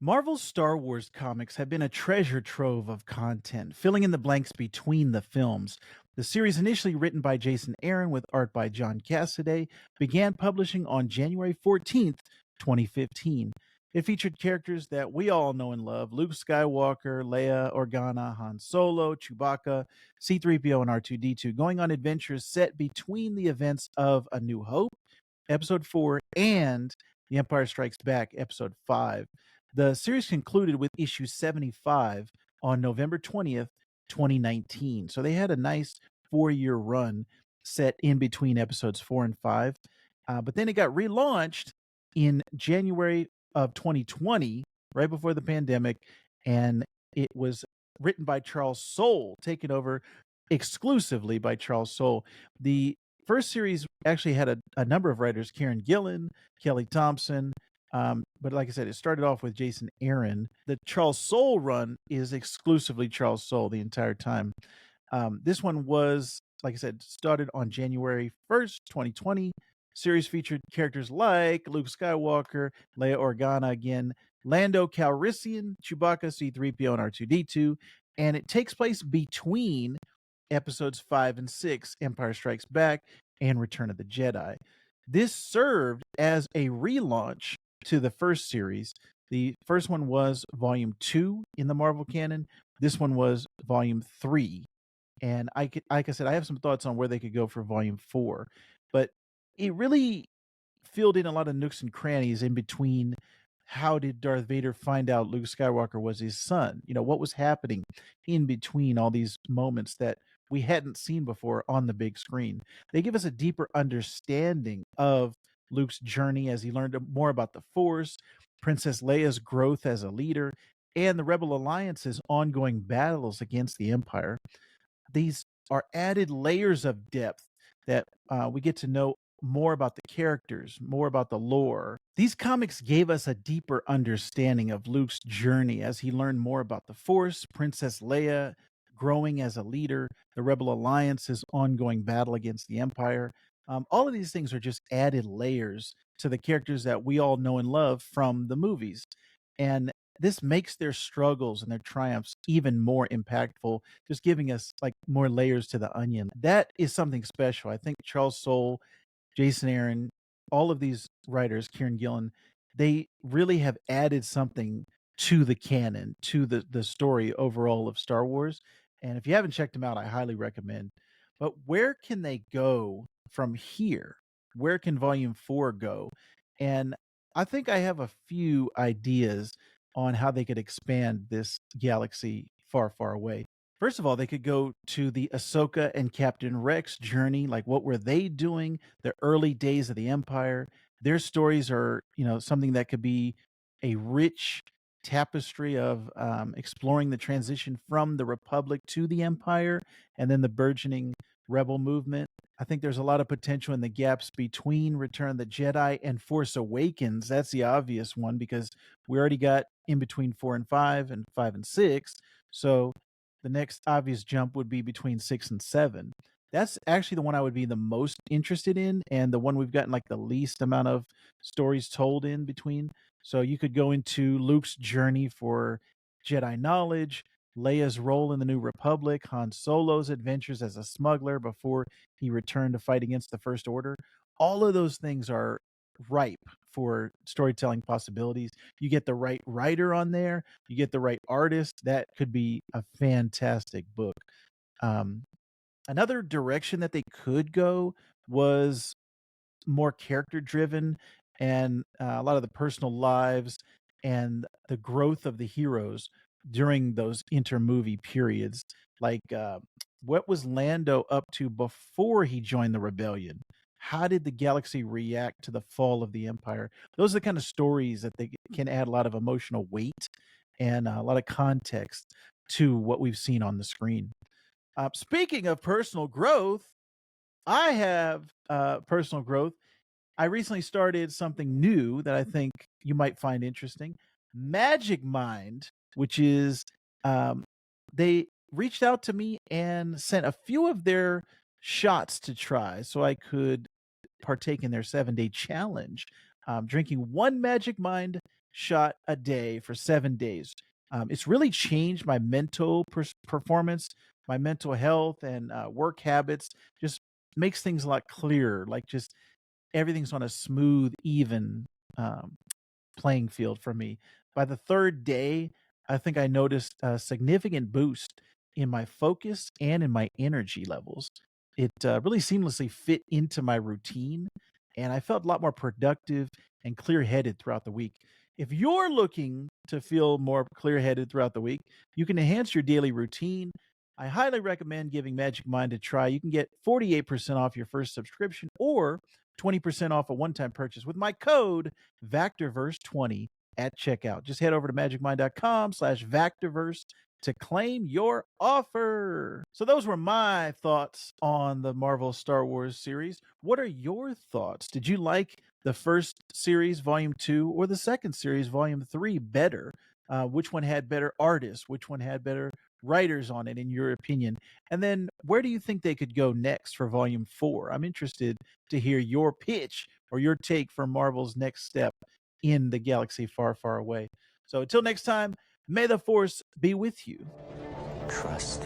Marvel's Star Wars comics have been a treasure trove of content, filling in the blanks between the films. The series, initially written by Jason Aaron with art by John Cassaday, began publishing on January 14th, 2015. It featured characters that we all know and love: Luke Skywalker, Leia Organa, Han Solo, Chewbacca, C3PO, and R2D2, going on adventures set between the events of A New Hope, Episode 4, and The Empire Strikes Back, Episode 5. The series concluded with issue 75 on November 20th, 2019. So they had a nice 4-year run set in between episodes 4 and 5. But then it got relaunched in January of 2020, right before the pandemic. And it was written by Charles Soule, taken over exclusively by Charles Soule. The first series actually had a number of writers: Kieran Gillen, Kelly Thompson, but like I said, it started off with Jason Aaron. The Charles Soule run is exclusively Charles Soule the entire time. This one was, like I said, started on January 1st, 2020. Series featured characters like Luke Skywalker, Leia Organa again, Lando Calrissian, Chewbacca, C3PO, and R2D2. And it takes place between episodes 5 and 6, Empire Strikes Back and Return of the Jedi. This served as a relaunch to the first series. The first one was volume 2 in the Marvel canon. This one was volume 3. And like I said, I have some thoughts on where they could go for volume 4. But it really filled in a lot of nooks and crannies in between. How did Darth Vader find out Luke Skywalker was his son? What was happening in between all these moments that we hadn't seen before on the big screen? They give us a deeper understanding of Luke's journey as he learned more about the Force, Princess Leia's growth as a leader, and the Rebel Alliance's ongoing battles against the Empire. These are added layers of depth that we get to know more about the characters, more about the lore. These comics gave us a deeper understanding of Luke's journey as he learned more about the Force, Princess Leia growing as a leader, the Rebel Alliance's ongoing battle against the Empire. All of these things are just added layers to the characters that we all know and love from the movies. And this makes their struggles and their triumphs even more impactful, just giving us like more layers to the onion. That is something special. I think Charles Soule, Jason Aaron, all of these writers, Kieran Gillen, they really have added something to the canon, to the story overall of Star Wars. And if you haven't checked them out, I highly recommend. But where can they go from here? Where can volume 4 go? And I think I have a few ideas on how they could expand this galaxy far, far away. First of all, they could go to the Ahsoka and Captain Rex journey. Like, what were they doing? The early days of the Empire. Their stories are, something that could be a rich tapestry of exploring the transition from the Republic to the Empire and then the burgeoning rebel movement. I think there's a lot of potential in the gaps between Return of the Jedi and Force Awakens. That's the obvious one because we already got in between 4 and 5 and 5 and 6. So the next obvious jump would be between 6 and 7. That's actually the one I would be the most interested in, and the one we've gotten like the least amount of stories told in between. So you could go into Luke's journey for Jedi knowledge, Leia's role in the New Republic, Han Solo's adventures as a smuggler before he returned to fight against the First Order. All of those things are ripe for storytelling possibilities. You get the right writer on there, you get the right artist. That could be a fantastic book. Um, Another direction that they could go was more character driven, and a lot of the personal lives and the growth of the heroes during those intermovie periods. Like, what was Lando up to before he joined the rebellion? How did the galaxy react to the fall of the Empire? Those are the kind of stories that they can add a lot of emotional weight and a lot of context to what we've seen on the screen. Speaking of personal growth, I have personal growth. I recently started something new that I think you might find interesting. Magic Mind, which is they reached out to me and sent a few of their shots to try so I could partake in their 7-day challenge. Drinking one Magic Mind shot a day for 7 days. It's really changed my mental performance, my mental health, and work habits. Just makes things a lot clearer. Like just everything's on a smooth, even um, playing field for me. By the third day, I think I noticed a significant boost in my focus and in my energy levels. It really seamlessly fit into my routine, and I felt a lot more productive and clear headed throughout the week. If you're looking to feel more clear headed throughout the week, you can enhance your daily routine. I highly recommend giving Magic Mind a try. You can get 48% off your first subscription or 20% off a one time purchase with my code vactor-verse20 at checkout. Just head over to magicmind.com/vactor-verse to claim your offer. So those were my thoughts on the Marvel Star Wars series. What are your thoughts? Did you like the first series, Volume 2, or the second series, Volume 3, better? Which one had better artists? Which one had better writers on it, in your opinion? And then where do you think they could go next for Volume 4? I'm interested to hear your pitch or your take for Marvel's next step in the galaxy far, far away. So until next time, may the force be with you. Trust